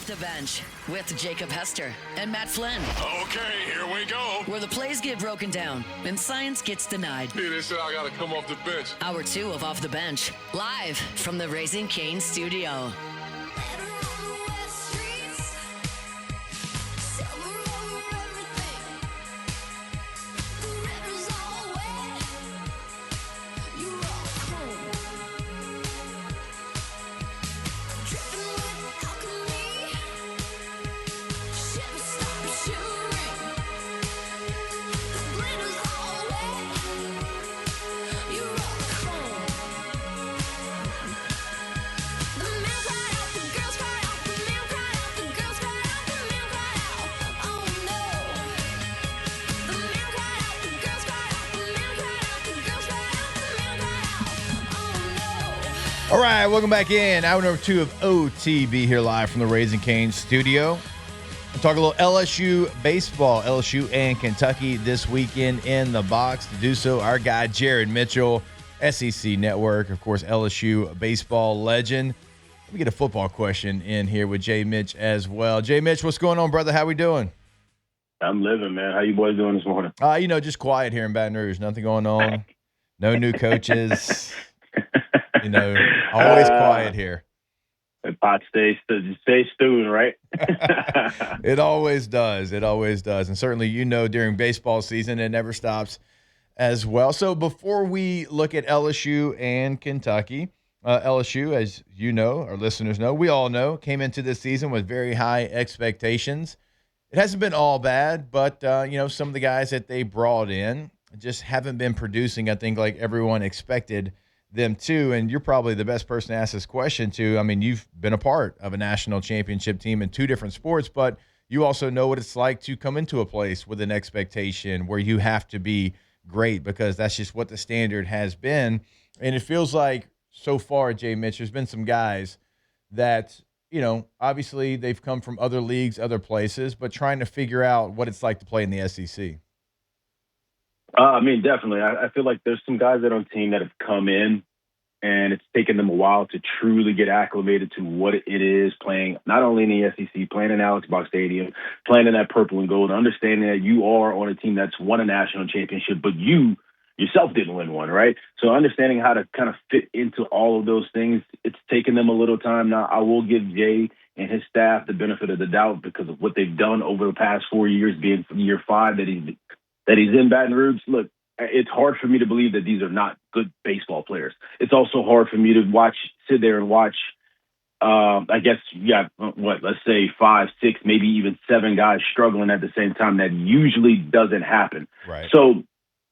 Off the Bench with Jacob Hester and Matt Flynn. Okay, here we go. Where the plays get broken down and science gets denied. Hey, they said I gotta come off the bench. Hour 2 of Off the Bench, live from the Raising Cane's studio. All right, welcome back in. Hour number 2 of OTB here live from the Raising Cane's studio. We'll talk a little LSU baseball, LSU and Kentucky this weekend in the box. To do so, our guy Jared Mitchell, SEC Network, of course, LSU baseball legend. Let me get a football question in here with Jay Mitch as well. Jay Mitch, what's going on, brother? How we doing? I'm living, man. How you boys doing this morning? Just quiet here in Baton Rouge. Nothing going on. No new coaches. Always quiet here. The pot stays stewing, right? It always does. It always does. And certainly, during baseball season, it never stops as well. So before we look at LSU and Kentucky, LSU, as you know, our listeners know, we all know, came into this season with very high expectations. It hasn't been all bad, but, some of the guys that they brought in just haven't been producing, I think, like everyone expected them to. And you're probably the best person to ask this question to. I mean, you've been a part of a national championship team in 2 different sports, but you also know what it's like to come into a place with an expectation where you have to be great, because that's just what the standard has been. And it feels like so far, Jay Mitch, there's been some guys that, obviously they've come from other leagues, other places, but trying to figure out what it's like to play in the SEC. Definitely. I feel like there's some guys that are on the team that have come in, and it's taken them a while to truly get acclimated to what it is playing, not only in the SEC, playing in Alex Box Stadium, playing in that purple and gold, understanding that you are on a team that's won a national championship, but you yourself didn't win one, right? So understanding how to kind of fit into all of those things, it's taken them a little time. Now, I will give Jay and his staff the benefit of the doubt because of what they've done over the past 4 years, being from year 5 that he's in Baton Rouge. Look, it's hard for me to believe that these are not good baseball players. It's also hard for me to sit there and watch, let's say 5, 6, maybe even 7 guys struggling at the same time. That usually doesn't happen. Right. So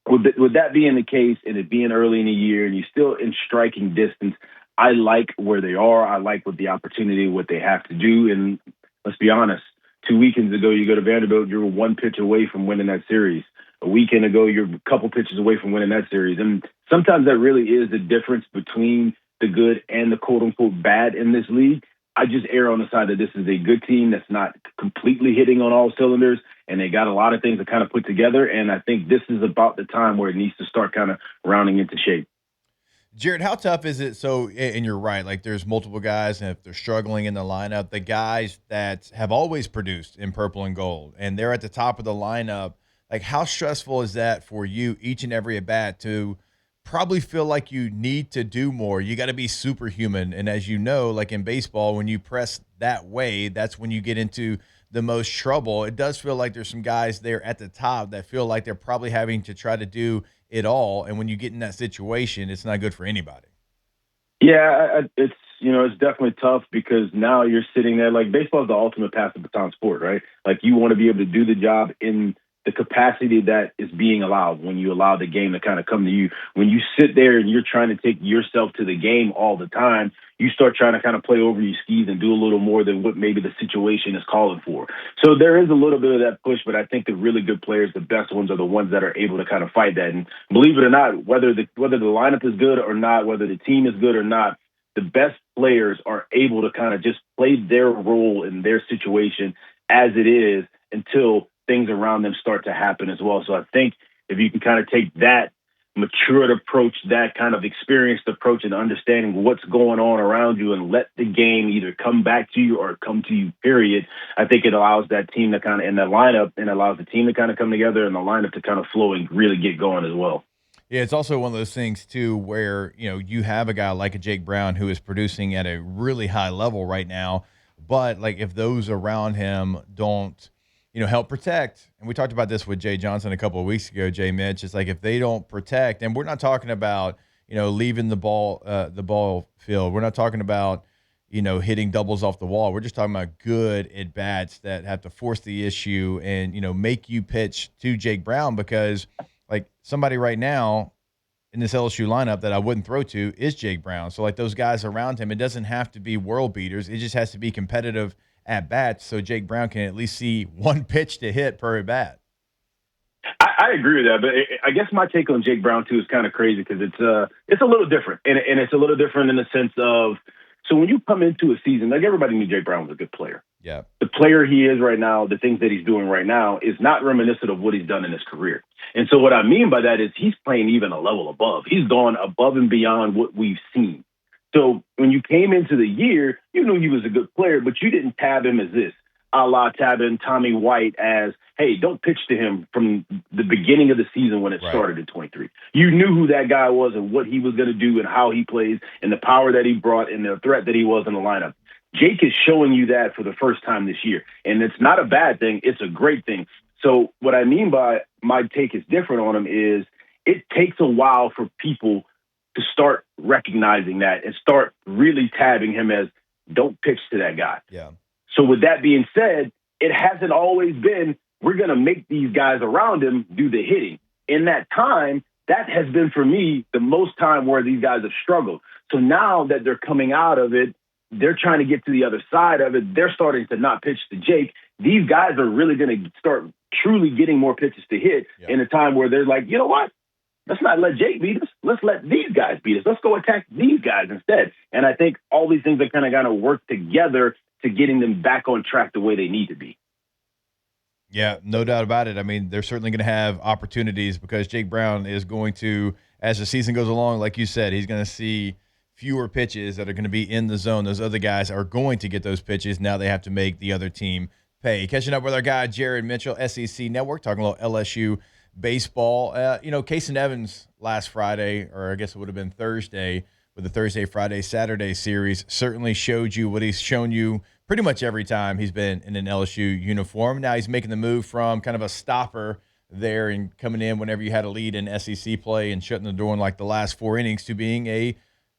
with that being the case, and it being early in the year, and you're still in striking distance, I like where they are. I like what the opportunity, what they have to do. And let's be honest, 2 weekends ago, you go to Vanderbilt, you're 1 pitch away from winning that series. A weekend ago, you're a couple pitches away from winning that series. And sometimes that really is the difference between the good and the quote-unquote bad in this league. I just err on the side that this is a good team that's not completely hitting on all cylinders, and they got a lot of things to kind of put together. And I think this is about the time where it needs to start kind of rounding into shape. Jared, how tough is it? So, and you're right, like there's multiple guys, and if they're struggling in the lineup, the guys that have always produced in purple and gold, and they're at the top of the lineup, like how stressful is that for you each and every at bat to probably feel like you need to do more? You got to be superhuman. And as you know, like in baseball, when you press that way, that's when you get into the most trouble. It does feel like there's some guys there at the top that feel like they're probably having to try to do it all. And when you get in that situation, it's not good for anybody. Yeah, it's definitely tough because now you're sitting there like baseball is the ultimate pass the baton sport, right? Like you want to be able to do the job in the capacity that is being allowed when you allow the game to kind of come to you. When you sit there and you're trying to take yourself to the game all the time, you start trying to kind of play over your skis and do a little more than what maybe the situation is calling for. So there is a little bit of that push, but I think the really good players, the best ones, are the ones that are able to kind of fight that. And believe it or not, whether the lineup is good or not, whether the team is good or not, the best players are able to kind of just play their role in their situation as it is until things around them start to happen as well. So I think if you can kind of take that matured approach, that kind of experienced approach and understanding what's going on around you and let the game either come back to you or come to you, period. I think it allows that team to kind of, in the lineup, and allows the team to kind of come together and the lineup to kind of flow and really get going as well. Yeah, it's also one of those things too where, you have a guy like a Jake Brown who is producing at a really high level right now, but like if those around him don't, help protect, and we talked about this with Jay Johnson a couple of weeks ago, Jay Mitch, it's like if they don't protect, and we're not talking about, leaving the ball field. We're not talking about, hitting doubles off the wall. We're just talking about good at bats that have to force the issue and, make you pitch to Jake Brown, because like somebody right now in this LSU lineup that I wouldn't throw to is Jake Brown. So like those guys around him, it doesn't have to be world beaters. It just has to be competitive at bats so Jake Brown can at least see one pitch to hit per at bat. I agree with that, but I guess my take on Jake Brown too is kind of crazy because it's a little different, and it's a little different in the sense of, so when you come into a season, like everybody knew Jake Brown was a good player. Yeah, the player he is right now, the things that he's doing right now is not reminiscent of what he's done in his career. And so what I mean by that is he's playing even a level above. He's gone above and beyond what we've seen. So when you came into the year, you knew he was a good player, but you didn't tab him as this, a la tabbing Tommy White as, hey, don't pitch to him from the beginning of the season when it started in 23. You knew who that guy was and what he was going to do and how he plays and the power that he brought and the threat that he was in the lineup. Jake is showing you that for the first time this year, and it's not a bad thing. It's a great thing. So what I mean by my take is different on him is it takes a while for people to start recognizing that and start really tabbing him as, don't pitch to that guy. Yeah. So with that being said, it hasn't always been, we're going to make these guys around him do the hitting. In that time, that has been for me the most time where these guys have struggled. So now that they're coming out of it, they're trying to get to the other side of it. They're starting to not pitch to Jake. These guys are really going to start truly getting more pitches to hit in a time where they're like, you know what? Let's not let Jake beat us. Let's let these guys beat us. Let's go attack these guys instead. And I think all these things are kind of going to work together to getting them back on track the way they need to be. Yeah, no doubt about it. I mean, they're certainly going to have opportunities because Jake Brown is going to, as the season goes along, like you said, he's going to see fewer pitches that are going to be in the zone. Those other guys are going to get those pitches. Now they have to make the other team pay. Catching up with our guy, Jared Mitchell, SEC Network, talking a little LSU baseball. Casey Evans last Friday, or I guess it would have been Thursday, with the Thursday, Friday, Saturday series, certainly showed you what he's shown you pretty much every time he's been in an LSU uniform. Now he's making the move from kind of a stopper there and coming in whenever you had a lead in SEC play and shutting the door in like the last 4 innings to being a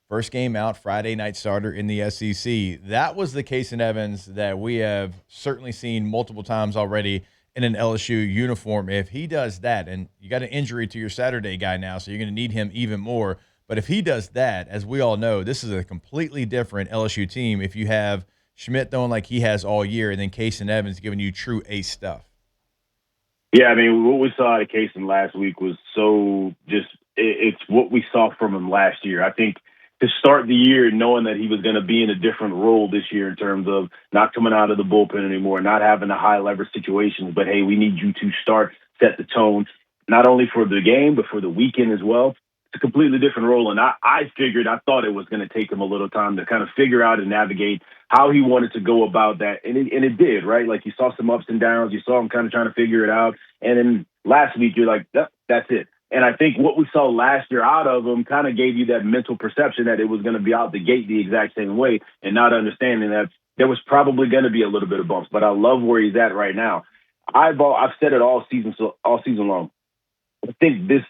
first game out Friday night starter in the SEC. That was the Casey Evans that we have certainly seen multiple times already in an LSU uniform. If he does that, and you got an injury to your Saturday guy now, so you're going to need him even more. But if he does that, as we all know, this is a completely different LSU team if you have Schmidt throwing like he has all year and then Casey Evans giving you true ace stuff. Yeah, I mean, what we saw out of Casey last week was so just it's what we saw from him last year. I think to start the year knowing that he was going to be in a different role this year in terms of not coming out of the bullpen anymore, not having the high leverage situations, but hey, we need you to start, set the tone, not only for the game, but for the weekend as well. It's a completely different role. And I thought it was going to take him a little time to kind of figure out and navigate how he wanted to go about that. And it did, right? Like you saw some ups and downs. You saw him kind of trying to figure it out. And then last week, you're like, that's it. And I think what we saw last year out of him kind of gave you that mental perception that it was going to be out the gate the exact same way and not understanding that there was probably going to be a little bit of bumps. But I love where he's at right now. I've said it all season long. I think this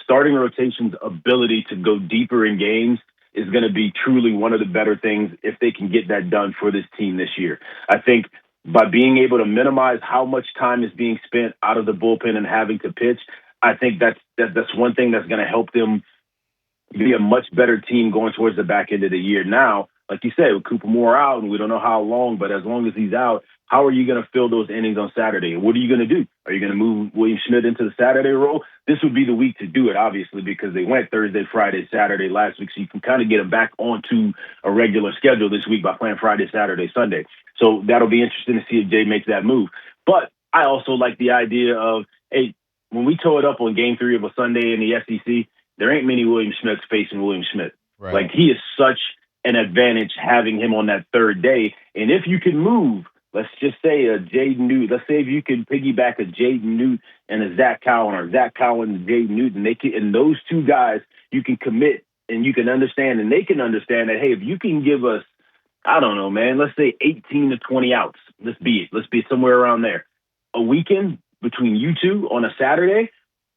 starting rotation's ability to go deeper in games is going to be truly one of the better things if they can get that done for this team this year. I think by being able to minimize how much time is being spent out of the bullpen and having to pitch, I think that's one thing that's going to help them be a much better team going towards the back end of the year. Now, like you said, with Cooper Moore out, and we don't know how long, but as long as he's out, how are you going to fill those innings on Saturday? What are you going to do? Are you going to move William Schmidt into the Saturday role? This would be the week to do it, obviously, because they went Thursday, Friday, Saturday last week, so you can kind of get them back onto a regular schedule this week by playing Friday, Saturday, Sunday. So that'll be interesting to see if Jay makes that move. But I also like the idea of, hey, when we tore it up on Game 3 of a Sunday in the SEC, there ain't many William Smiths facing William Smith. Right. Like, he is such an advantage having him on that third day. And if you can move, let's just say a Jaden Newt, let's say if you can piggyback a Jaden Newt and a Zach Cowan, or Zach Cowan and Jaden Newton, and those two guys, you can commit and you can understand, and they can understand that, hey, if you can give us, I don't know, man, let's say 18 to 20 outs. Let's be somewhere around there. A weekend between you two on a Saturday,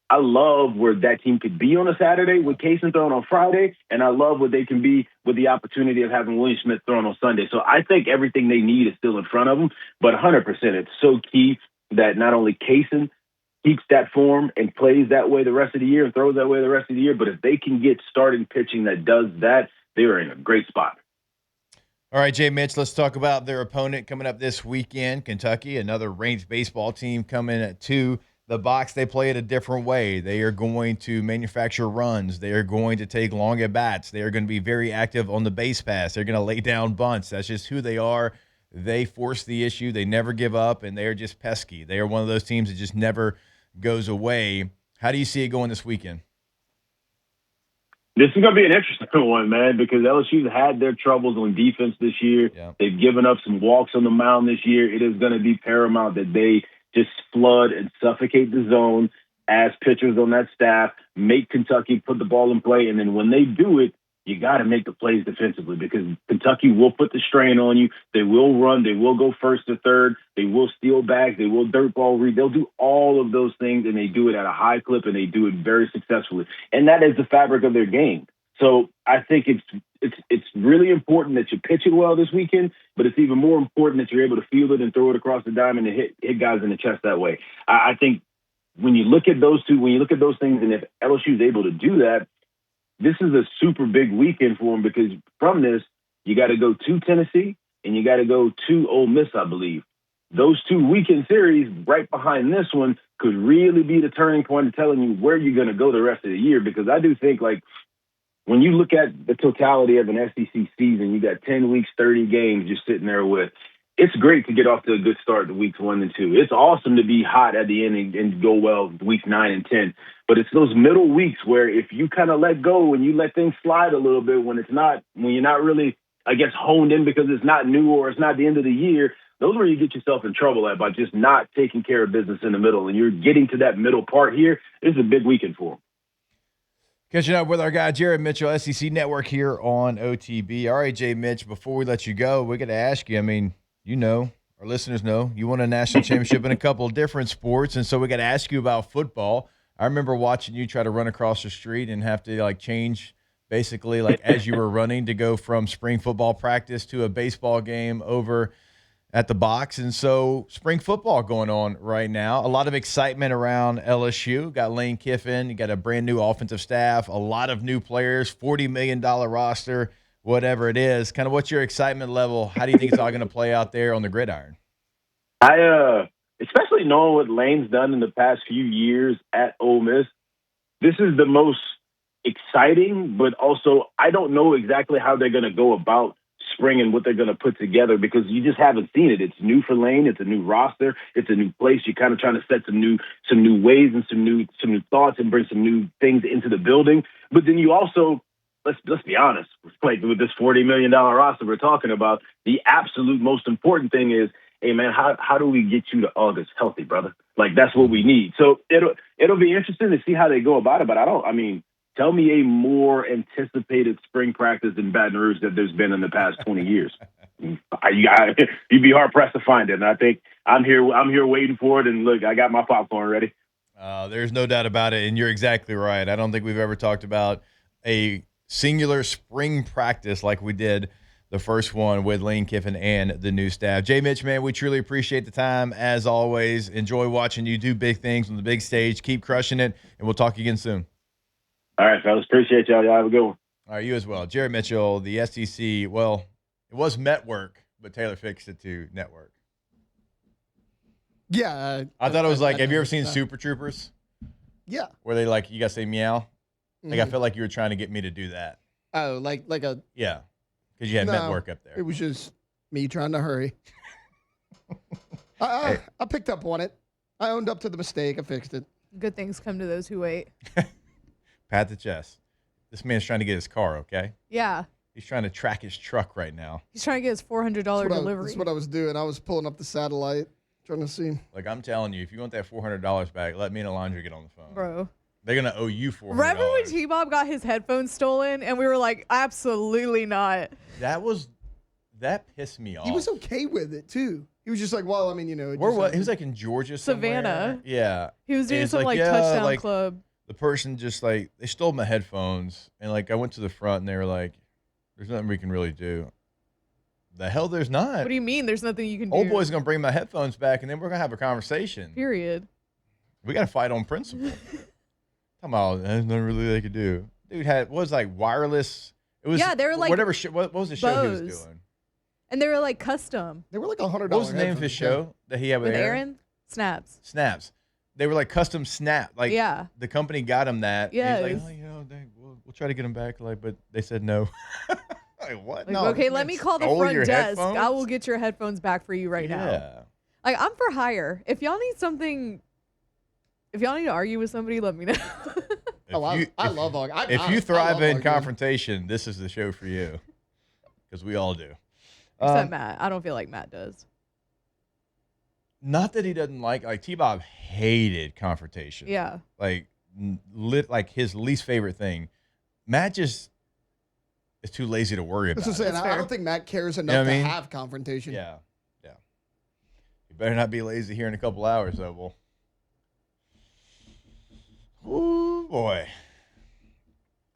I love where that team could be on a Saturday with Kaysen throwing on Friday, and I love what they can be with the opportunity of having William Smith throwing on Sunday. So I think everything they need is still in front of them, but 100%, it's so key that not only Kaysen keeps that form and plays that way the rest of the year and throws that way the rest of the year, but if they can get starting pitching that does that, they're in a great spot. All right, Jay Mitch, let's talk about their opponent coming up this weekend, Kentucky, another ranked baseball team coming to the box. They play it a different way. They are going to manufacture runs. They are going to take long at bats. They are going to be very active on the base pass. They're going to lay down bunts. That's just who they are. They force the issue. They never give up, and they are just pesky. They are one of those teams that just never goes away. How do you see it going this weekend? This is going to be an interesting one, man, because LSU's had their troubles on defense this year. Yeah. They've given up some walks on the mound this year. It is going to be paramount that they just flood and suffocate the zone as pitchers on that staff, make Kentucky put the ball in play, and then when they do it, you got to make the plays defensively because Kentucky will put the strain on you. They will run. They will go first to third. They will steal bags. They will dirt ball read. They'll do all of those things, and they do it at a high clip, and they do it very successfully. And that is the fabric of their game. So I think it's really important that you pitch it well this weekend, but it's even more important that you're able to field it and throw it across the diamond and hit guys in the chest that way. I think when you look at those things, and if LSU is able to do that, this is a super big weekend for them because from this, you got to go to Tennessee and you got to go to Ole Miss, I believe. Those two weekend series right behind this one could really be the turning point of telling you where you're going to go the rest of the year, because I do think, like, when you look at the totality of an SEC season, you got 10 weeks, 30 games you're sitting there with. It's great to get off to a good start to weeks 1 and 2. It's awesome to be hot at the end and go well weeks 9 and 10. But it's those middle weeks where if you kind of let go and you let things slide a little bit when you're not really, I guess, honed in because it's not new or it's not the end of the year, those are where you get yourself in trouble at by just not taking care of business in the middle. And you're getting to that middle part here. This is a big weekend for them. Catching up with our guy, Jared Mitchell, SEC Network here on OTB. All right, Jay Mitch, before we let you go, we got to ask you, I mean, you know, our listeners know, you won a national championship in a couple of different sports, and so we got to ask you about football. I remember watching you try to run across the street and have to, like, change basically, like, as you were running to go from spring football practice to a baseball game over at the box. And so spring football going on right now. A lot of excitement around LSU. Got Lane Kiffin. You got a brand new offensive staff, a lot of new players, $40 million roster, whatever it is. Kind of what's your excitement level? How do you think it's all going to play out there on the gridiron? Especially knowing what Lane's done in the past few years at Ole Miss, this is the most exciting, but also I don't know exactly how they're going to go about spring and what they're going to put together because you just haven't seen it. It's new for Lane. It's a new roster. It's a new place. You're kind of trying to set some new ways and some new thoughts and bring some new things into the building. But then you also, let's be honest, like with this $40 million roster we're talking about, the absolute most important thing is, hey man, how do we get you to August healthy, brother? Like that's what we need. So it'll be interesting to see how they go about it. But tell me a more anticipated spring practice in Baton Rouge that there's been in the past 20 years. You'd be hard pressed to find it. And I think I'm here waiting for it. And look, I got my popcorn ready. There's no doubt about it. And you're exactly right. I don't think we've ever talked about a singular spring practice like we did the first one with Lane Kiffin and the new staff. Jay Mitch, man, we truly appreciate the time. As always, enjoy watching you do big things on the big stage. Keep crushing it. And we'll talk again soon. All right, fellas. Appreciate y'all. Y'all have a good one. All right, you as well. Jared Mitchell, the SEC. Well, it was Metwork, but Taylor fixed it to Network. Yeah. I thought it was like, have you ever seen Super Troopers? Yeah. Where they like, you got to say meow? Like, I feel like you were trying to get me to do that. Oh, like a. Yeah. Because you had Metwork up there. It was just me trying to hurry. I picked up on it. I owned up to the mistake. I fixed it. Good things come to those who wait. Pat the chest. This man's trying to get his car, okay? Yeah. He's trying to track his truck right now. He's trying to get his $400 delivery. That's what I was doing. I was pulling up the satellite, trying to see. Like, I'm telling you, if you want that $400 back, let me and Alondra get on the phone. Bro. They're going to owe you $400. Remember when T-Bob got his headphones stolen and we were like, absolutely not. That pissed me off. He was okay with it, too. He was just like, well, I mean, it Where just was he? Was like in Georgia somewhere. Savannah. Yeah. He was doing And it's some yeah, touchdown club. The person just they stole my headphones, and I went to the front and they were like, there's nothing we can really do. The hell there's not. What do you mean there's nothing you can do? Old boy's going to bring my headphones back, and then we're going to have a conversation. Period. We got to fight on principle. Come on, there's nothing really they could do. Dude was wireless. It was they were like whatever. What was the show he was Bose. doing? And they were like custom. They were like $100. What was the name of his show that he had with Aaron? Snaps. Snaps. They were like custom snap. Yeah. The company got him that. Yeah. He's like, we'll try to get him back. But they said no. Like, what? No, okay, let me call the front desk. Headphones? I will get your headphones back for you right now. Like, I'm for hire. If y'all need to argue with somebody, let me know. I love arguing. If you thrive in confrontation, this is the show for you. Because we all do. Except Matt. I don't feel like Matt does. Not that he doesn't like T-Bob hated confrontation. Yeah. Like his least favorite thing. Matt just is too lazy to worry about. That's what I'm saying. I don't think Matt cares enough to have confrontation. Yeah. You better not be lazy here in a couple hours, though, Bull. Ooh, boy.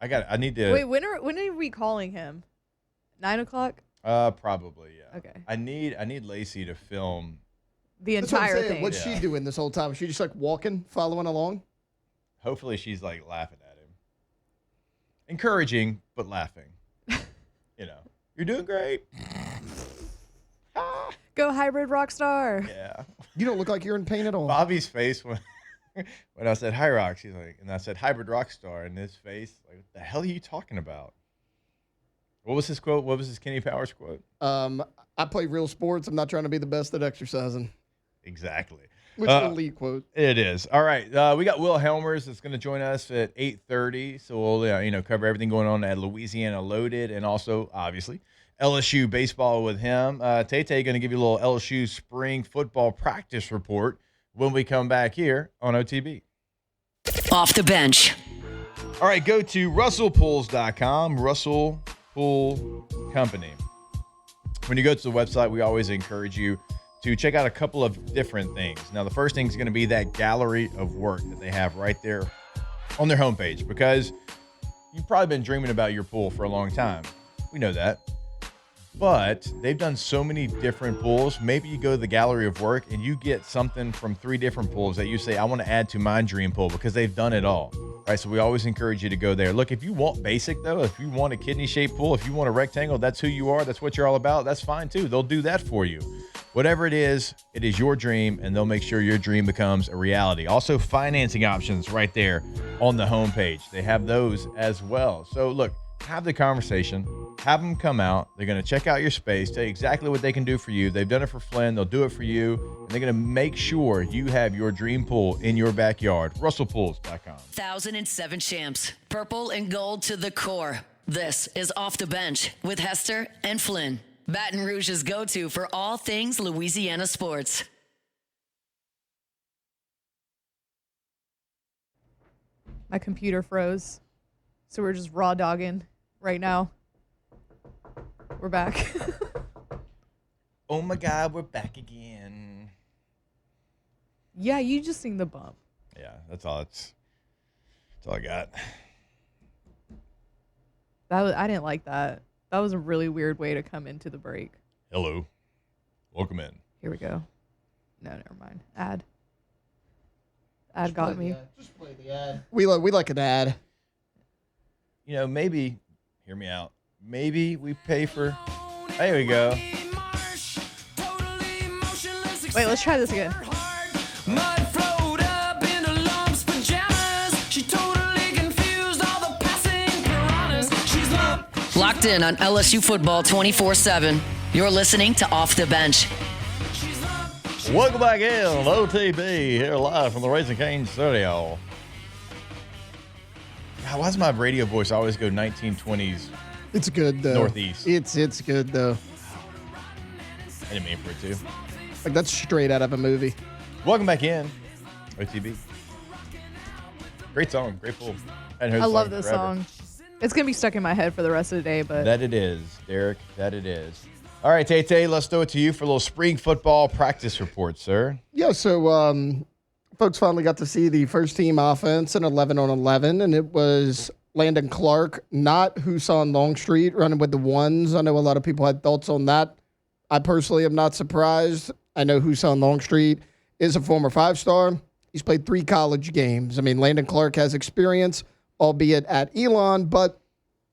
I need to. Wait, when are we calling him? 9:00? Probably, yeah. Okay. I need Lacey to film the That's what I'm entire saying. thing. What's she doing this whole time? Is she just walking, following along? Hopefully she's laughing at him. Encouraging, but laughing. You're doing great. Go hybrid rock star. Yeah. You don't look like you're in pain at all. Bobby's face when I said High Rocks, he's like, and I said hybrid rock star, and his face, like, what the hell are you talking about? What was his quote? What was his Kenny Powers quote? I play real sports. I'm not trying to be the best at exercising. Exactly. Which is an elite quote. It is. All right. We got Will Helmers that's going to join us at 8:30. So we'll cover everything going on at Louisiana Loaded, and also obviously LSU baseball with him. Tay Tay going to give you a little LSU spring football practice report when we come back here on OTB. Off the bench. All right. Go to RussellPools.com. Russell Pool Company. When you go to the website, we always encourage you to check out a couple of different things. Now, the first thing is going to be that gallery of work that they have right there on their homepage, because you've probably been dreaming about your pool for a long time. We know that. But they've done so many different pools. Maybe you go to the gallery of work and you get something from 3 different pools that you say, I want to add to my dream pool, because they've done it all. Right, so we always encourage you to go there. Look, if you want basic, though, if you want a kidney-shaped pool, if you want a rectangle, that's who you are, that's what you're all about, that's fine, too. They'll do that for you. Whatever it is your dream, and they'll make sure your dream becomes a reality. Also, financing options right there on the homepage. They have those as well. So, look, have the conversation. Have them come out. They're going to check out your space, tell you exactly what they can do for you. They've done it for Flynn. They'll do it for you. And they're going to make sure you have your dream pool in your backyard. RussellPools.com. 1007 champs. Purple and gold to the core. This is Off the Bench with Hester and Flynn. Baton Rouge's go-to for all things Louisiana sports. My computer froze. So we're just raw dogging right now. We're back. Oh my God, we're back again. Yeah, you just sing the bump. Yeah, that's all I got. I didn't like that. That was a really weird way to come into the break. Hello. Welcome in. Here we go. No, never mind. Ad got me. Just play the ad. We like an ad. Maybe, hear me out. Maybe we pay for, there we go. Wait, let's try this again. Locked in on LSU football 24/7. You're listening to Off the Bench. Welcome back in, OTB, here live from the Raising Cane's studio. God, why does my radio voice always go 1920s It's good though. Northeast? It's good though. I didn't mean for it to. Like that's straight out of a movie. Welcome back in, OTB. Great song, great pull. I love this song. It's going to be stuck in my head for the rest of the day, but That it is, Derek. That it is. All right, Tay Tay, let's throw it to you for a little spring football practice report, sir. Yeah, so folks finally got to see the first team offense in 11 on 11, and it was Landon Clark, not Husan Longstreet, running with the ones. I know a lot of people had thoughts on that. I personally am not surprised. I know Husan Longstreet is a former 5-star. He's played 3 college games. I mean, Landon Clark has experience, albeit at Elon, but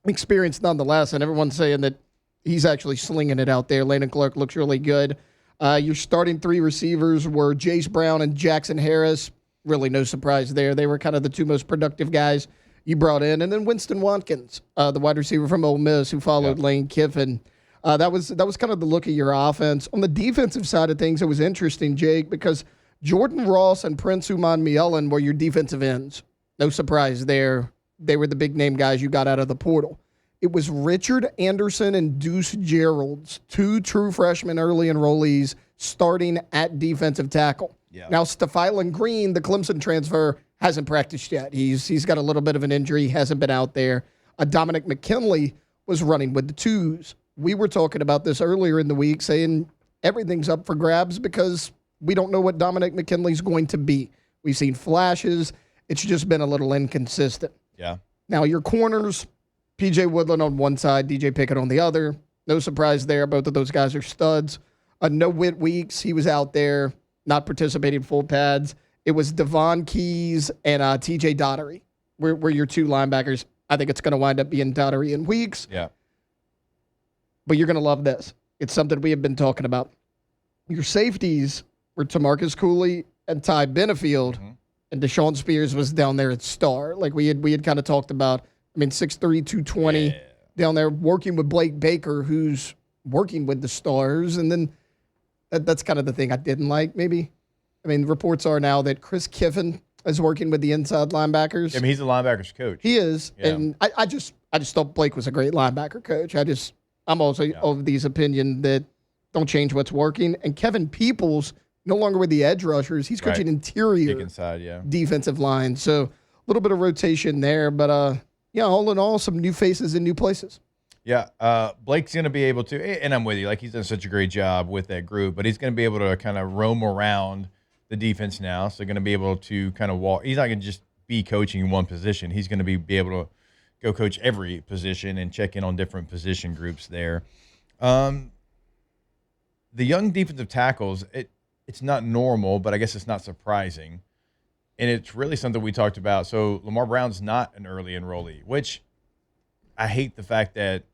experience nonetheless, and everyone's saying that he's actually slinging it out there. Landon Clark looks really good. Your starting 3 receivers were Jace Brown and Jackson Harris. Really no surprise there. They were kind of the 2 most productive guys you brought in. And then Winston Watkins, the wide receiver from Ole Miss who followed Lane Kiffin. That was kind of the look of your offense. On the defensive side of things, it was interesting, Jake, because Jordan Ross and Prince Uman Mielen were your defensive ends. No surprise there. They were the big-name guys you got out of the portal. It was Richard Anderson and Deuce Gerald's 2 true freshman early enrollees starting at defensive tackle. Yeah. Now, Stephylan Green, the Clemson transfer, hasn't practiced yet. He's got a little bit of an injury, hasn't been out there. Dominic McKinley was running with the 2s. We were talking about this earlier in the week, saying everything's up for grabs because we don't know what Dominic McKinley's going to be. We've seen flashes. It's just been a little inconsistent. Yeah. Now, your corners, P.J. Woodland on one side, DJ Pickett on the other. No surprise there. Both of those guys are studs. No Whit Weeks. He was out there, not participating full pads. It was Devon Keys and T.J. Daughtery were your 2 linebackers. I think it's going to wind up being Daughtery and Weeks. Yeah. But you're going to love this. It's something we have been talking about. Your safeties were Tamarcus Cooley and Ty Benefield. Mm-hmm. And Deshaun Spears was down there at star. Like we had kind of talked about. I mean, 6'3", 220 down there working with Blake Baker, who's working with the Stars. And then that's kind of the thing I didn't like, maybe. I mean, reports are now that Chris Kiffin is working with the inside linebackers. I mean, he's a linebackers coach. He is. Yeah. And I just thought Blake was a great linebacker coach. I'm also of these opinion that don't change what's working. And Kevin Peoples, no longer with the edge rushers. He's coaching interior inside, defensive line. So a little bit of rotation there. But, all in all, some new faces in new places. Yeah, Blake's going to be able to, and I'm with you, like he's done such a great job with that group, but he's going to be able to kind of roam around the defense now. So going to be able to kind of walk. He's not going to just be coaching in one position. He's going to be able to go coach every position and check in on different position groups there. The young defensive tackles, it's not normal, but I guess it's not surprising. And it's really something we talked about. So Lamar Brown's not an early enrollee, which I hate the fact that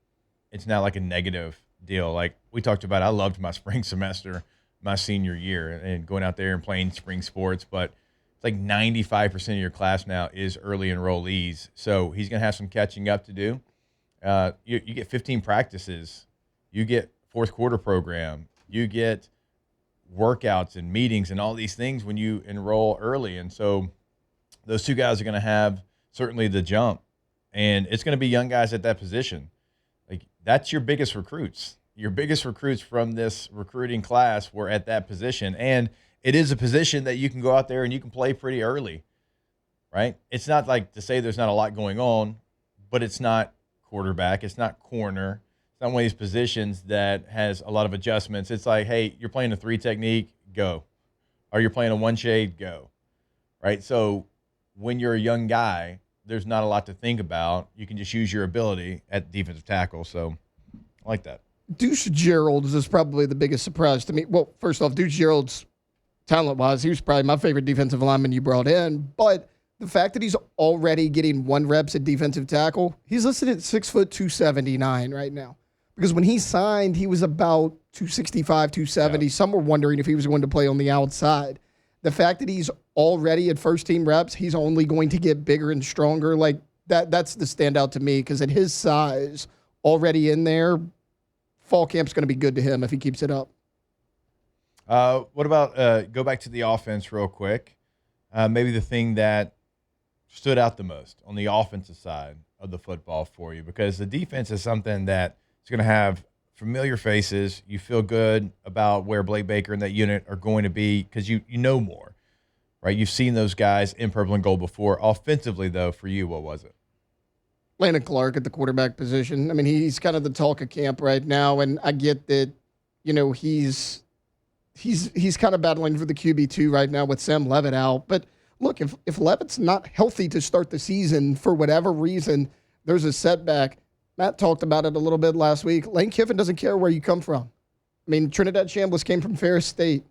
it's not like a negative deal. Like we talked about, I loved my spring semester, my senior year, and going out there and playing spring sports. But it's like 95% of your class now is early enrollees. So he's going to have some catching up to do. You get 15 practices. You get fourth quarter program. You get workouts and meetings and all these things when you enroll early. And so those 2 guys are going to have certainly the jump. And it's going to be young guys at that position. Like that's your biggest recruits. Your biggest recruits from this recruiting class were at that position. And it is a position that you can go out there and you can play pretty early, right? It's not like to say there's not a lot going on, but it's not quarterback. It's not corner. It's not one of these positions that has a lot of adjustments. It's like, hey, you're playing a 3 technique, go. Or you're playing a 1 shade, go. Right? So when you're a young guy, there's not a lot to think about. You can just use your ability at defensive tackle. So I like that. Deuce Gerald's is probably the biggest surprise to me. Well, first off, Deuce Gerald's talent-wise, he was probably my favorite defensive lineman you brought in. But the fact that he's already getting 1 reps at defensive tackle, he's listed at 6 foot 279 right now. Because when he signed, he was about 265, 270. Yeah. Some were wondering if he was going to play on the outside. The fact that he's already at first-team reps, he's only going to get bigger and stronger. Like that's the standout to me because at his size, already in there, fall camp's going to be good to him if he keeps it up. What about go back to the offense real quick? Maybe the thing that stood out the most on the offensive side of the football for you? Because the defense is something that is going to have familiar faces. You feel good about where Blake Baker and that unit are going to be because you know more, right? You've seen those guys in purple and gold before. Offensively, though, for you, what was it? Landon Clark at the quarterback position. I mean, he's kind of the talk of camp right now, and I get that, he's kind of battling for the QB2 right now with Sam Levitt out. But look, if Levitt's not healthy to start the season for whatever reason, there's a setback. Matt talked about it a little bit last week. Lane Kiffin doesn't care where you come from. I mean, Trinidad Chambliss came from Ferris State.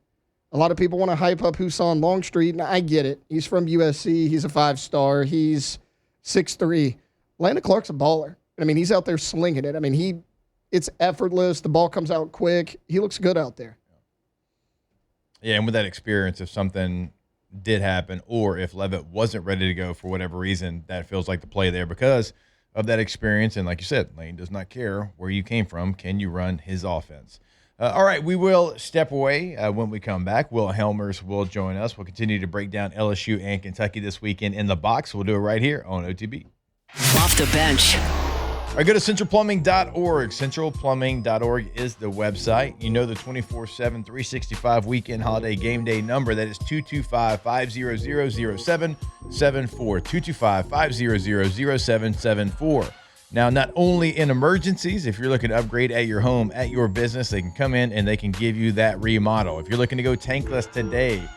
A lot of people want to hype up Husan Longstreet, and I get it. He's from USC. He's a 5-star. He's 6'3". Landon Clark's a baller. I mean, he's out there slinging it. I mean, it's effortless. The ball comes out quick. He looks good out there. Yeah, and with that experience, if something did happen or if Levitt wasn't ready to go for whatever reason, that feels like the play there because of that experience. And like you said, Lane does not care where you came from. Can you run his offense? All right, we will step away when we come back. Will Helmers will join us. We'll continue to break down LSU and Kentucky this weekend in the box. We'll do it right here on OTB. Off the bench. All right, go to centralplumbing.org. Centralplumbing.org is the website. You know the 24/7, 365 weekend holiday game day number. That is 225-500-0774. 225-500-0774. Now, not only in emergencies, if you're looking to upgrade at your home, at your business, they can come in and they can give you that remodel. If you're looking to go tankless today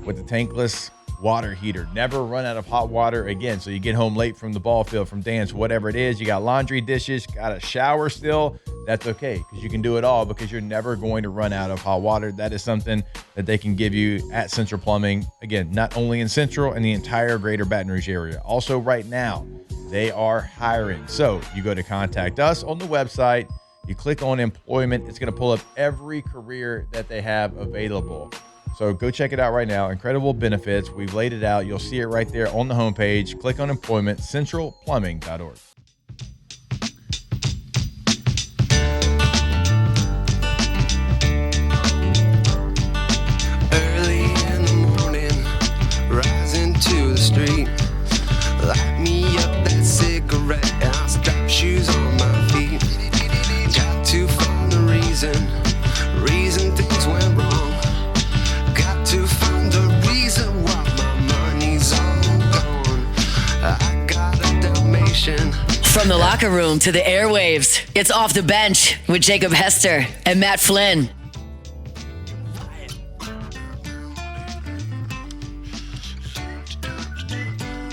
with the tankless water heater, never run out of hot water again. So you get home late from the ball field, from dance, whatever it is, you got laundry, dishes, got a shower still, that's okay because you can do it all because you're never going to run out of hot water. That is something that they can give you at Central Plumbing. Again, not only in Central and the entire greater Baton Rouge area. Also right now, they are hiring. So you go to contact us on the website, you click on employment, it's going to pull up every career that they have available. So go check it out right now. Incredible benefits. We've laid it out. You'll see it right there on the homepage. Click on employment, centralplumbing.org. Early in the morning, rising to the street. Light me up that cigarette and I'll strap shoes on my feet. Got to find the reason things went wrong. Got to find the reason why my money's all gone. I got a Dalmatian. From the locker room to the airwaves, it's Off the Bench with Jacob Hester and Matt Flynn.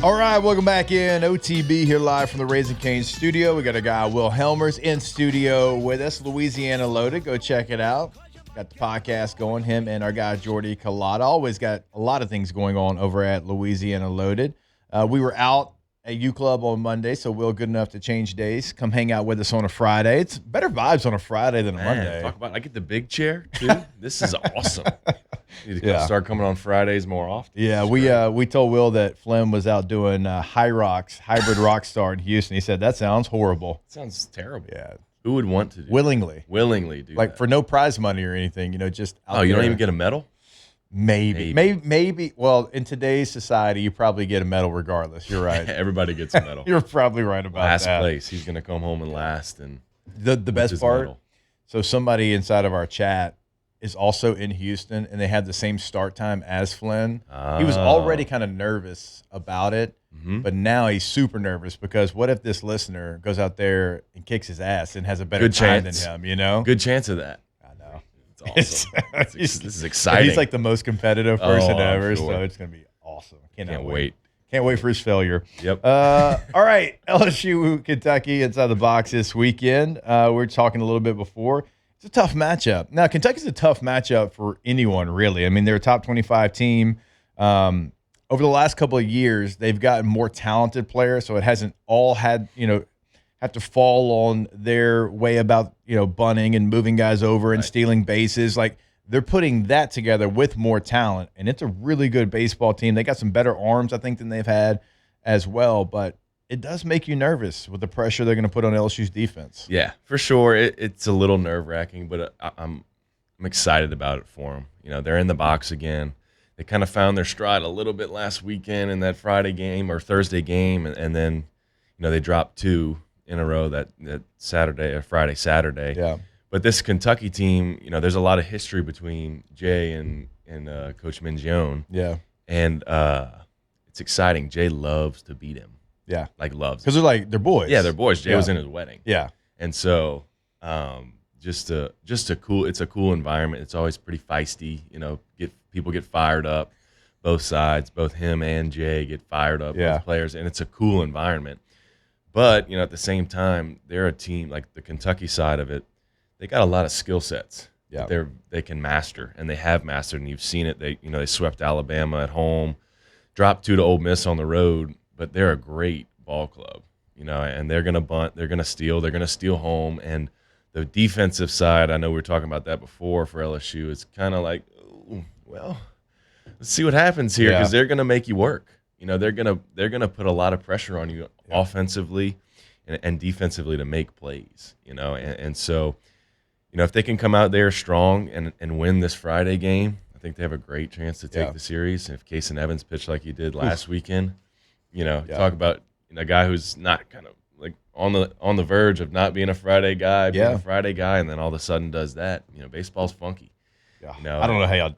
All right, welcome back in. OTB here live from the Raising Cane's studio. We got a guy, Will Helmers, in studio with us. Louisiana Loaded. Go check it out. Got the podcast going. Him and our guy, Jordy Collada. Always got a lot of things going on over at Louisiana Loaded. We were out at U Club on Monday, so Will good enough to change days. Come hang out with us on a Friday. It's better vibes on a Friday than a Monday. Talk about, I get the big chair, too. This is awesome. Need to start coming on Fridays more often. Yeah, we told Will that Flynn was out doing High Rocks, Hybrid Rockstar in Houston. He said, that sounds horrible. Sounds terrible. Yeah. Who would want to do Willingly do like that? For no prize money or anything, just out you there. don't even get a medal? Maybe. Well, in today's society, you probably get a medal regardless. You're right. Everybody gets a medal. You're probably right about last that. place. He's going to come home and last. And The best part, medal. So somebody inside of our chat is also in Houston, and they had the same start time as Flynn. He was already kind of nervous about it, but now he's super nervous because what if this listener goes out there and kicks his ass and has a better Good time chance. than him, Good chance of that. I know. It's awesome. This is exciting. He's like the most competitive person ever, sure. so it's going to be awesome. Can't wait. Can't wait for his failure. Yep. All right, LSU, Kentucky inside the box this weekend. We were talking a little bit before. It's a tough matchup. Now, Kentucky's a tough matchup for anyone, really. I mean, they're a top 25 team. Over the last couple of years, they've gotten more talented players, so it hasn't all had, have to fall on their way about, bunting and moving guys over and stealing bases. Like, they're putting that together with more talent, and it's a really good baseball team. They got some better arms, I think, than they've had as well, but it does make you nervous with the pressure they're going to put on LSU's defense. Yeah, for sure. It's a little nerve-wracking, but I'm excited about it for them. They're in the box again. they kind of found their stride a little bit last weekend in that Friday game or Thursday game, and then they dropped 2 in a row that Saturday or Saturday. Yeah. But this Kentucky team, there's a lot of history between Jay and Coach Mingione. Yeah. And it's exciting. Jay loves to beat him. Yeah. Like loves. Because they're boys. Yeah, they're boys. Jay was in his wedding. Yeah. And so just a cool environment. It's always pretty feisty, people get fired up, both sides, both him and Jay get fired up, both players, and it's a cool environment. But, at the same time, they're a team like the Kentucky side of it. They got a lot of skill sets that they can master, and they have mastered, and you've seen it. They swept Alabama at home, dropped 2 to Ole Miss on the road, but they're a great ball club, and they're going to bunt, they're going to steal home. And the defensive side, I know we were talking about that before for LSU, it's kind of like, well, let's see what happens here, because they're going to make you work. They're gonna put a lot of pressure on you offensively and defensively to make plays. And so, if they can come out there strong and win this Friday game, I think they have a great chance to take the series. And if Cason Evans pitched like he did last weekend, talk about a guy who's not kind of like on the verge of not being a Friday guy, being a Friday guy, and then all of a sudden does that. Baseball's funky. Yeah. I don't know how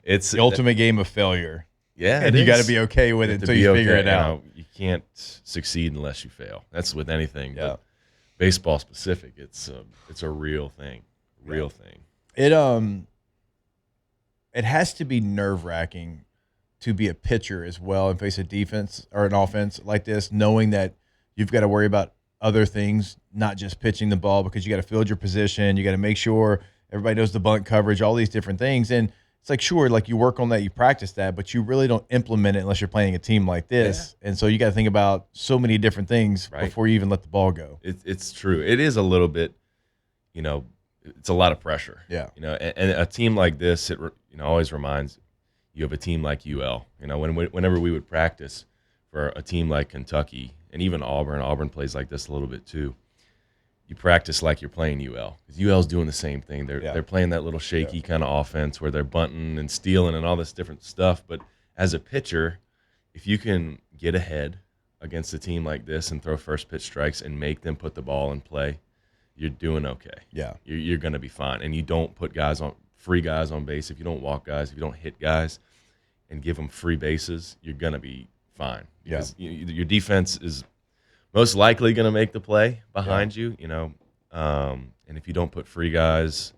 it's the ultimate game of failure. Yeah, and you got to be okay with it until you figure it out. You can't succeed unless you fail. That's with anything. Yeah. But baseball specific, it's a real thing. Thing. It has to be nerve-wracking to be a pitcher as well and face a defense or an offense like this, knowing that you've got to worry about other things, not just pitching the ball, because you got to field your position, you got to make sure everybody knows the bunt coverage, all these different things. And it's like, sure, like you work on that, you practice that, but you really don't implement it unless you're playing a team like this. Yeah. And so you got to think about so many different things before you even let the ball go. It's true. It is a little bit, it's a lot of pressure. Yeah. And a team like this, it always reminds you of a team like UL. Whenever we would practice for a team like Kentucky and even Auburn plays like this a little bit too. You practice like you're playing UL, because UL's doing the same thing. They're playing that little shaky kind of offense where they're bunting and stealing and all this different stuff. But as a pitcher, if you can get ahead against a team like this and throw first pitch strikes and make them put the ball in play, you're doing okay. Yeah, you're going to be fine. And you don't put free guys on base. If you don't walk guys, if you don't hit guys, and give them free bases, you're going to be fine. Because your defense is most likely going to make the play behind you, and if you don't put free guys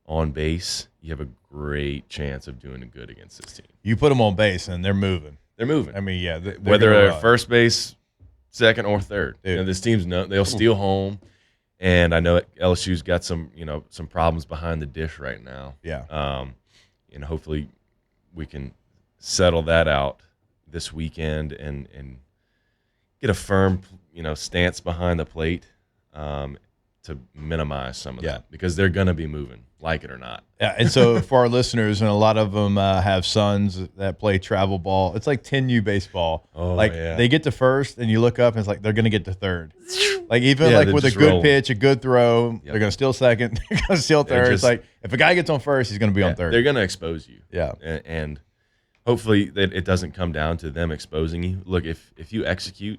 on base, you have a great chance of doing good against this team. You put them on base, and they're moving. They're moving. I mean, whether they're at first base, second, or third. This team's they'll steal home, and I know LSU's got some problems behind the dish right now. Yeah. And hopefully we can settle that out this weekend and get a firm stance behind the plate to minimize some of that, because they're going to be moving, like it or not. Yeah, and so for our listeners, and a lot of them have sons that play travel ball, it's like 10U baseball. They get to first, and you look up, and it's like they're going to get to third. Like even like with a good pitch, a good throw, they're going to steal second, they're going to steal third. It's like if a guy gets on first, he's going to be on third. They're going to expose you. Yeah, and hopefully it doesn't come down to them exposing you. Look, if you execute,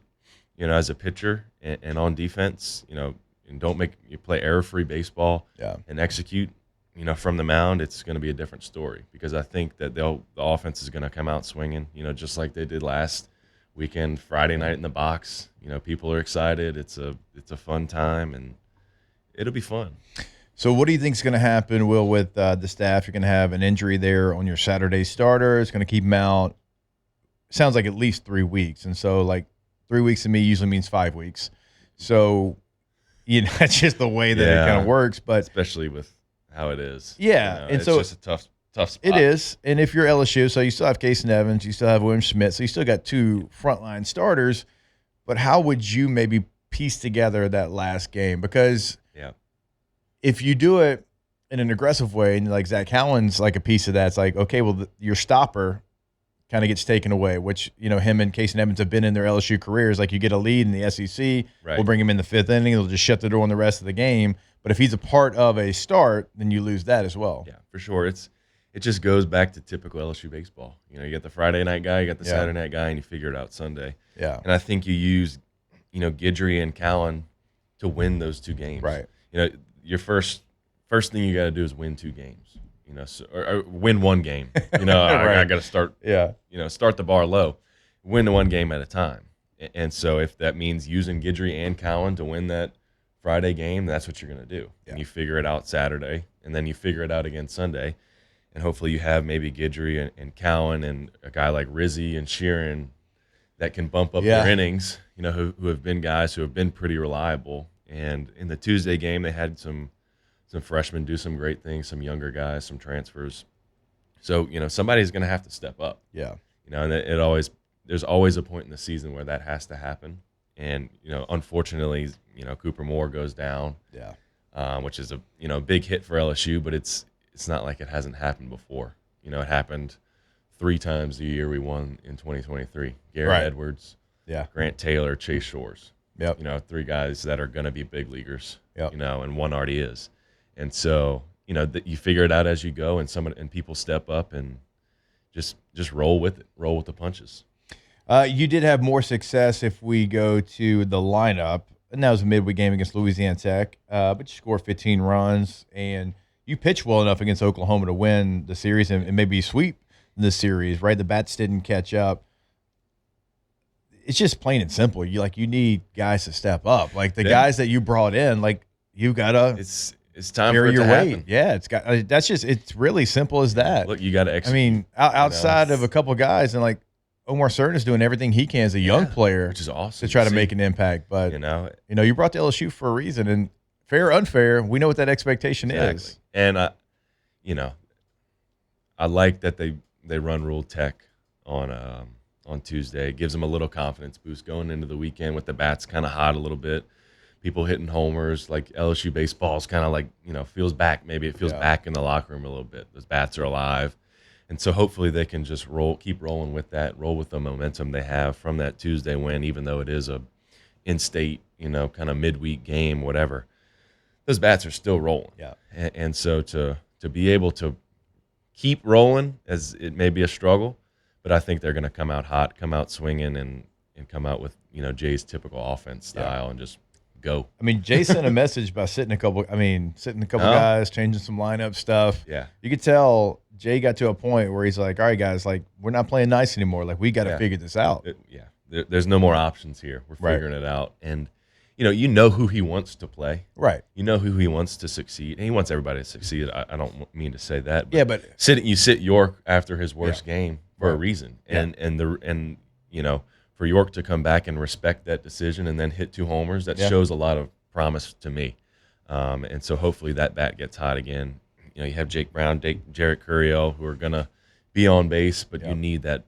as a pitcher and on defense, and don't you play error-free baseball and execute, from the mound, it's going to be a different story, because I think that the offense is going to come out swinging, just like they did last weekend, Friday night in the box. People are excited. It's a fun time, and it'll be fun. So what do you think is going to happen, Will, with the staff? You're going to have an injury there on your Saturday starter. It's going to keep them out, sounds like at least 3 weeks. And so, 3 weeks to me usually means 5 weeks. So, that's just the way that it kind of works. But especially with how it is. Yeah. And it's so just a tough spot. It is. And if you're LSU, so you still have Cason Evans, you still have William Schmidt, so you still got 2 frontline starters. But how would you maybe piece together that last game? Because if you do it in an aggressive way, and like Zach Cowan's like a piece of that, it's like, okay, well, your stopper kind of gets taken away, which, him and Cason Evans have been in their LSU careers. Like, you get a lead in the SEC, we'll bring him in the 5th inning, they'll just shut the door on the rest of the game. But if he's a part of a start, then you lose that as well. Yeah, for sure. It's it just goes back to typical LSU baseball. You know, you got the Friday night guy, you got the Yeah. Saturday night guy, and you figure it out Sunday. Yeah. And I think you use, Guidry and Cowan to win those 2 games. Right. Your first thing you got to do is win 2 games. Or win 1 game. I got to start. Yeah. Start the bar low, win the 1 game at a time. And so if that means using Guidry and Cowan to win that Friday game, that's what you're going to do. Yeah. And you figure it out Saturday, and then you figure it out again Sunday. And hopefully you have maybe Guidry and Cowan and a guy like Rizzi and Sheeran that can bump up their innings, who have been guys who have been pretty reliable. And in the Tuesday game, they had some freshmen do some great things, some younger guys, some transfers. So, somebody's going to have to step up. Yeah. And there's always a point in the season where that has to happen. And, unfortunately, Cooper Moore goes down. Yeah. Which is a big hit for LSU, but it's not like it hasn't happened before. It happened 3 times the year we won in 2023. Garrett Edwards, Grant Taylor, Chase Shores. Yep. 3 guys that are going to be big leaguers. Yep. And one already is. And so, you figure it out as you go, and people step up and just roll with it, roll with the punches. You did have more success if we go to the lineup, and that was a midweek game against Louisiana Tech, but you scored 15 runs, and you pitched well enough against Oklahoma to win the series and maybe sweep the series, right? The bats didn't catch up. It's just plain and simple. You need guys to step up. Like the guys that you brought in, like you gotta it's time carry for it your to weight. happen. Yeah, it's really simple as that. Look, you got to execute. I mean, outside of a couple guys, and like Omar Certain is doing everything he can as a young player, which is awesome to try to see. make an impact. But you you brought the LSU for a reason, and fair or unfair, we know what that expectation is. And I like that they run Rule Tech on Tuesday. It gives them a little confidence boost going into the weekend with the bats kind of hot a little bit. People hitting homers, like LSU baseball is kind of like, feels back. Maybe it feels back in the locker room a little bit. Those bats are alive. And so hopefully they can just keep rolling with that, roll with the momentum they have from that Tuesday win, even though it is a in-state, kind of midweek game, whatever. Those bats are still rolling. Yeah. And so to be able to keep rolling, as it may be a struggle, but I think they're going to come out hot, come out swinging, and come out with, Jay's typical offense style and just go. I mean, Jay sent a message by sitting a couple guys, changing some lineup stuff. Yeah. You could tell Jay got to a point where he's like, all right, guys, like, we're not playing nice anymore. Like, we got to figure this out. There's no more options here. We're figuring it out. And, you know who he wants to play. Right. You know who he wants to succeed. And he wants everybody to succeed. I don't mean to say that. But you sit York after his worst game for a reason. And for York to come back and respect that decision and then hit 2 homers, that shows a lot of promise to me. And so hopefully that bat gets hot again. You have Jake Brown, Jarrett Curiel, who are going to be on base, but you need that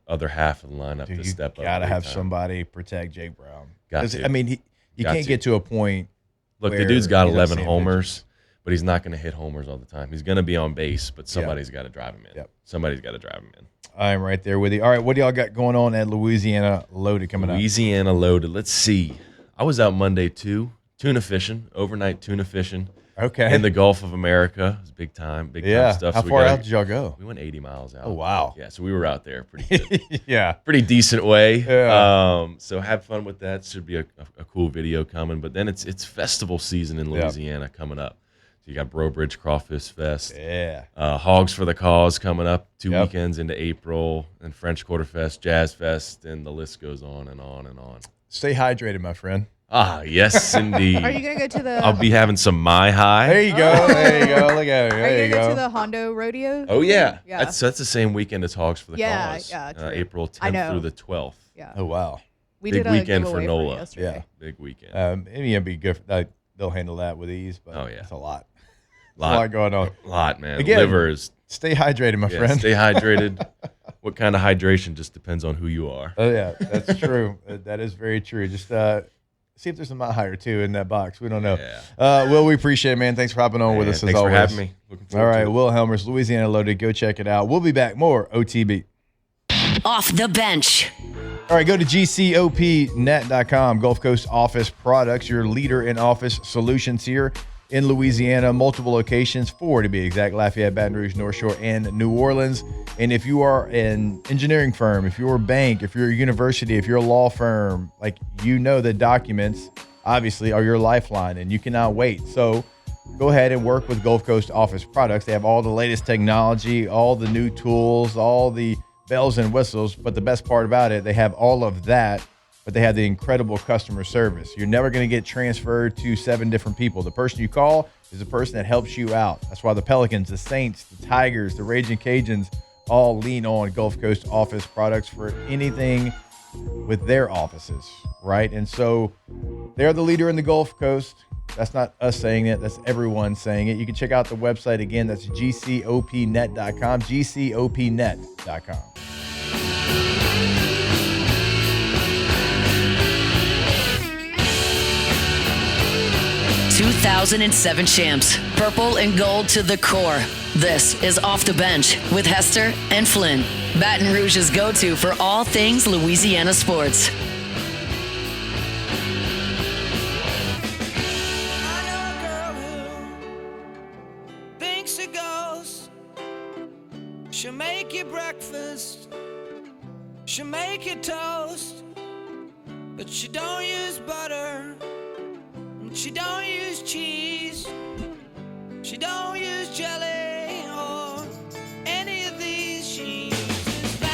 other half of the lineup to step up. You got to have somebody protect Jake Brown. Got to. I mean, you can't get to a point. Look, the dude's got 11 homers, but he's not going to hit homers all the time. He's going to be on base, but somebody's got to drive him in. Yep. Somebody's got to drive him in. I'm right there with you. All right, what do y'all got going on at Louisiana Loaded coming up? Louisiana Loaded. Let's see. I was out Monday too, tuna fishing, overnight tuna fishing. Okay. In the Gulf of America. It was big time stuff. How far out did y'all go? We went 80 miles out. Oh, wow. Yeah, so we were out there pretty good. Yeah. Pretty decent way. Yeah. So have fun with that. Should be a cool video coming. But then it's festival season in Louisiana coming up. So you got Bro Bridge Crawfish Fest. Yeah. Hogs for the Cause coming up 2 weekends into April. And French Quarter Fest, Jazz Fest, and the list goes on and on and on. Stay hydrated, my friend. Ah, yes, indeed. Are you going to go to the... I'll be having some Mai High. There you go. There you go. Look at it. Are you There going to go to the Hondo Rodeo? Oh, yeah. Yeah. That's the same weekend as Hogs for the Cause. Yeah, true. April 10th through the 12th. Yeah. Oh, wow. We Big did a weekend for giveaway NOLA. yesterday. Big weekend. And it'd be good. They'll handle that with ease, but it's a lot. A lot going on. A lot, man. Again, Liver is... Stay hydrated, my friend. Stay hydrated. What kind of hydration just depends on who you are. Oh, yeah. That's true. That is very true. Just see if there's some higher too in that box. We don't know. Yeah. Will, we appreciate it, man. Thanks for hopping on with us as thanks always. Thanks for having me. Looking forward All right, to it. Will Helmers, Louisiana Loaded. Go check it out. We'll be back. More OTB. Off the bench. All right, go to GCOPnet.com, Gulf Coast Office Products, your leader in office solutions here in Louisiana, multiple locations, 4 to be exact: Lafayette, Baton Rouge, North Shore, and New Orleans. And if you are an engineering firm, if you're a bank, if you're a university, if you're a law firm, like, you know that documents obviously are your lifeline and you cannot wait. So go ahead and work with Gulf Coast Office Products. They have all the latest technology, all the new tools, all the bells and whistles. But the best part about it, they have all of that, but they have the incredible customer service. You're never going to get transferred to 7 different people. The person you call is the person that helps you out. That's why the Pelicans, the Saints, the Tigers, the Raging Cajuns all lean on Gulf Coast Office Products for anything with their offices, right? And so they're the leader in the Gulf Coast. That's not us saying it. That's everyone saying it. You can check out the website again. That's gcopnet.com, gcopnet.com. 2007 champs, purple and gold to the core. This is Off the Bench with Hester and Flynn, Baton Rouge's go-to for all things Louisiana sports. I know a girl who thinks a ghost. She'll make you breakfast, she'll make you toast, but she don't use butter, and she don't use cheese, she don't use jelly or any of these. She uses Vaseline.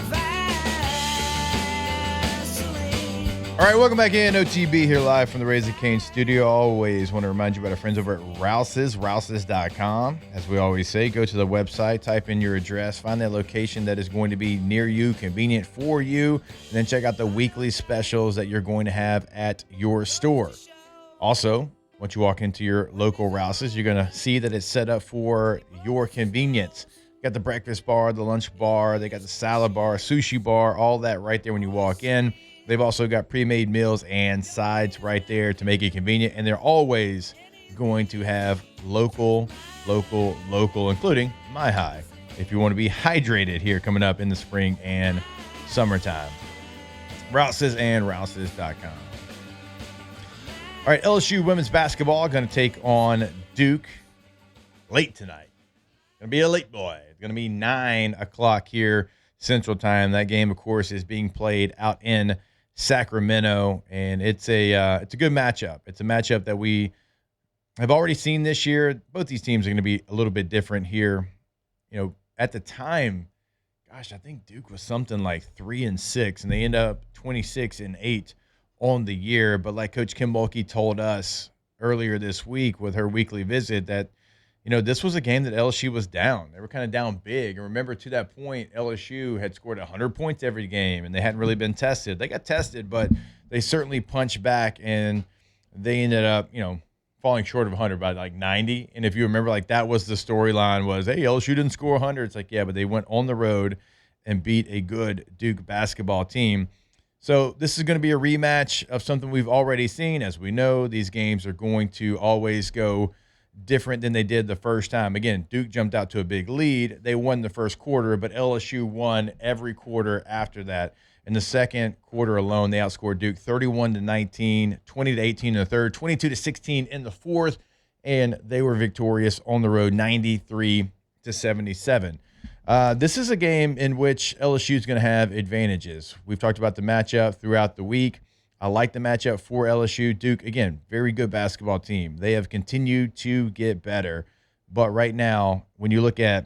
Vaseline. All right, welcome back in. OTB here live from the Raising Cane studio. Always want to remind you about our friends over at Rouses.com. As we always say, go to the website, type in your address, find that location that is going to be near you, convenient for you, and then check out the weekly specials that you're going to have at your store. Also, once you walk into your local Rouses, you're going to see that it's set up for your convenience. You got the breakfast bar, the lunch bar, they got the salad bar, sushi bar, all that right there when you walk in. They've also got pre-made meals and sides right there to make it convenient. And they're always going to have local, including My High, if you want to be hydrated here coming up in the spring and summertime. Rouses and Rouses.com. All right, LSU women's basketball going to take on Duke late tonight. Going to be a late boy. It's going to be 9 o'clock here Central Time. That game, of course, is being played out in Sacramento, and it's a good matchup. It's a matchup that we have already seen this year. Both these teams are going to be a little bit different here. You know, at the time, gosh, I think Duke was something like 3-6, and they end up 26-8 on the year. But like Coach Kim Mulkey told us earlier this week with her weekly visit, that this was a game that LSU was down. They were kind of down big. And remember, to that point, LSU had scored 100 points every game, and they hadn't really been tested. They got tested, but they certainly punched back, and they ended up, falling short of 100 by like 90. And if you remember, like, that was the storyline was, hey, LSU didn't score 100. It's like, yeah, but they went on the road and beat a good Duke basketball team. So this is going to be a rematch of something we've already seen. As we know, these games are going to always go different than they did the first time. Again, Duke jumped out to a big lead. They won the first quarter, but LSU won every quarter after that. In the second quarter alone, they outscored Duke 31-19, 20-18 in the third, 22-16 in the fourth, and they were victorious on the road 93-77. This is a game in which LSU is going to have advantages. We've talked about the matchup throughout the week. I like the matchup for LSU. Duke, again, very good basketball team. They have continued to get better. But right now, when you look at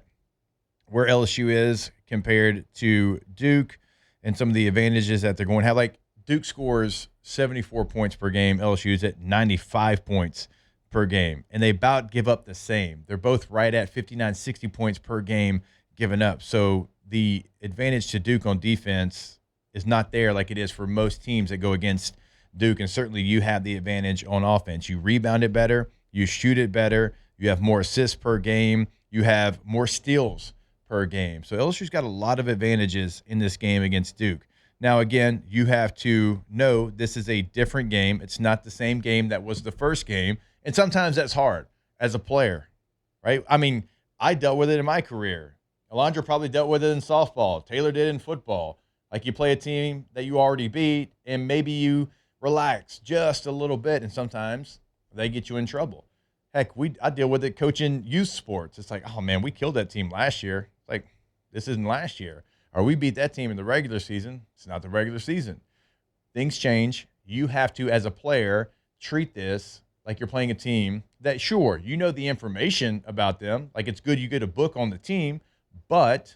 where LSU is compared to Duke and some of the advantages that they're going to have, like Duke scores 74 points per game. LSU is at 95 points per game. And they about give up the same. They're both right at 59, 60 points per game given up. So the advantage to Duke on defense is not there like it is for most teams that go against Duke. And certainly you have the advantage on offense. You rebound it better. You shoot it better. You have more assists per game. You have more steals per game. So LSU's got a lot of advantages in this game against Duke. Now, again, you have to know this is a different game. It's not the same game that was the first game. And sometimes that's hard as a player, right? I mean, I dealt with it in my career. Alondra probably dealt with it in softball. Taylor did in football. Like you play a team that you already beat, and maybe you relax just a little bit, and sometimes they get you in trouble. Heck, I deal with it coaching youth sports. It's like, oh, man, we killed that team last year. It's like, this isn't last year. Or we beat that team in the regular season. It's not the regular season. Things change. You have to, as a player, treat this like you're playing a team that, sure, you know the information about them. Like it's good you get a book on the team, but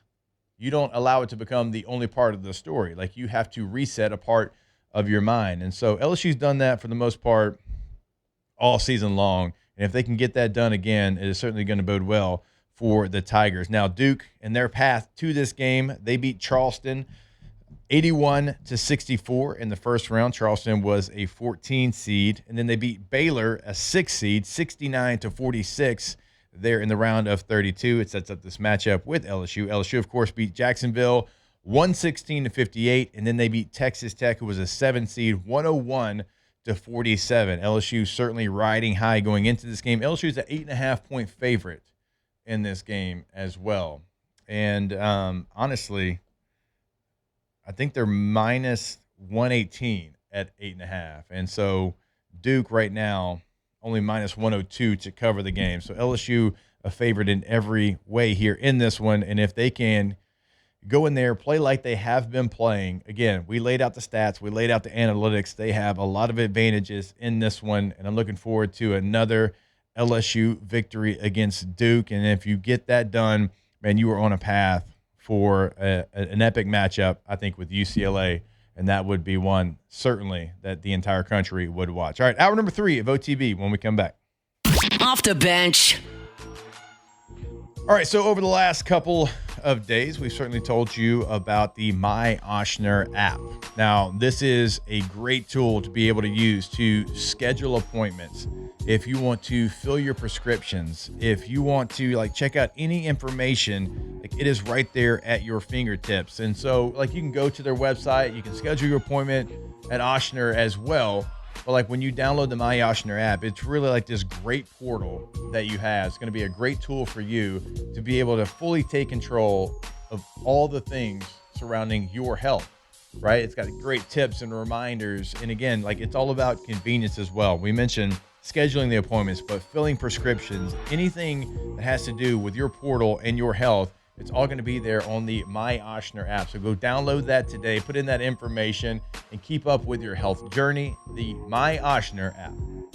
you don't allow it to become the only part of the story. Like you have to reset a part of your mind. And so LSU's done that for the most part all season long. And if they can get that done again, it is certainly going to bode well for the Tigers. Now, Duke, in their path to this game, they beat Charleston 81-64 in the first round. Charleston was a 14 seed. And then they beat Baylor, a 6 seed, 69-46 there in the round of 32. It sets up this matchup with LSU. LSU, of course, beat Jacksonville 116-58. And then they beat Texas Tech, who was a 7 seed, 101-47. LSU certainly riding high going into this game. LSU is an 8.5-point favorite in this game as well. And honestly, I think they're minus 118 at 8.5. And so Duke right now only minus 102 to cover the game. So LSU a favorite in every way here in this one. And if they can go in there, play like they have been playing. Again, we laid out the stats. We laid out the analytics. They have a lot of advantages in this one, and I'm looking forward to another LSU victory against Duke. And if you get that done, man, you are on a path for an epic matchup, I think, with UCLA, and that would be one, certainly, that the entire country would watch. All right, hour number 3 of OTB when we come back. Off the bench. All right, so over the last couple of days, we've certainly told you about the My Ochsner app. Now, this is a great tool to be able to use to schedule appointments. If you want to fill your prescriptions, if you want to check out any information, it is right there at your fingertips. And so you can go to their website, you can schedule your appointment at Ochsner as well. But when you download the My Ochsner app, it's really this great portal that you have. It's going to be a great tool for you to be able to fully take control of all the things surrounding your health, right? It's got great tips and reminders. And again, it's all about convenience as well. We mentioned scheduling the appointments, but filling prescriptions, anything that has to do with your portal and your health, it's all going to be there on the My Ochsner app. So go download that today, put in that information, and keep up with your health journey, the My Ochsner app.